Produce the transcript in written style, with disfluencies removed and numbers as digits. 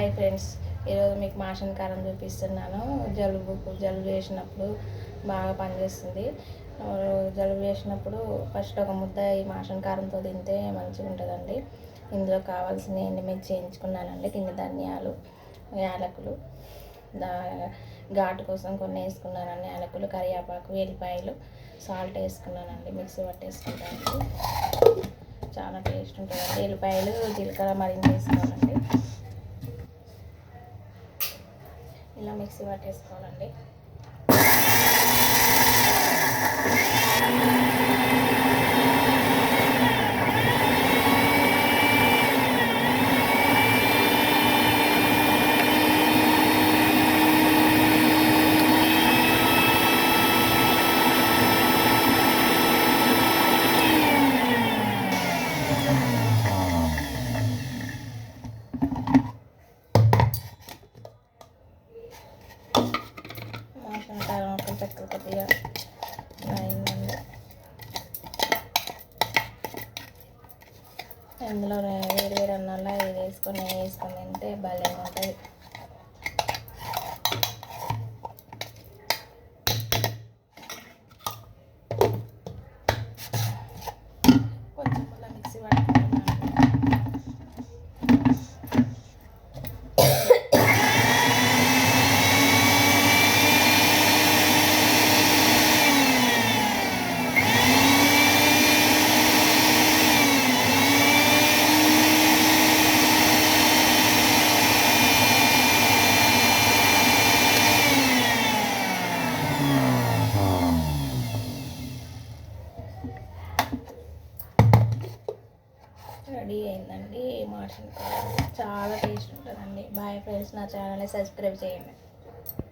Hi friends, ఈరోజు మీకు మాషన్ కారం చూపిస్తున్నాను. జలుబు చేసినప్పుడు బాగా పనిచేస్తుంది. జలుబు చేసినప్పుడు ఫస్ట్ ఒక ముద్ద ఈ మాషన్ కారంతో తింటే మంచిగా ఉంటుందండి. ఇందులో కావాల్సిన ఎండుమిర్చి వేయించుకున్నానండి, కింది ధనియాలు, యాలకులు, ఘాటు కోసం కొన్ని వేసుకున్నానండి. యాలకులు, కరివేపాకు, ఎల్లిపాయలు, సాల్ట్ వేసుకున్నానండి. మిక్సీ పట్టేసుకుంటానండి. చాలా టేస్ట్ ఉంటుందండి. ఎల్లిపాయలు, జీలకర్ర మరింత వేసుకోవాలండి. ఇలా మిక్సీ పట్టేసుకోవాలండి. కారం ఒక చెక్క కొద్దిగా అయిందండి. ఇందులో వేడి వేడి అన్నంలో ఇది వేసుకొని తింటే భలే ఉంటుంది. కొంచెం అలా మిక్సీ పట్టుకుంటున్నాను. రెడీ అయిందండి మాషన్ కారం. చాలా టేస్ట్ ఉంటుందండి. బాయ్ ఫ్రెండ్స్, నా ఛానల్ని సబ్స్క్రైబ్ చేయండి.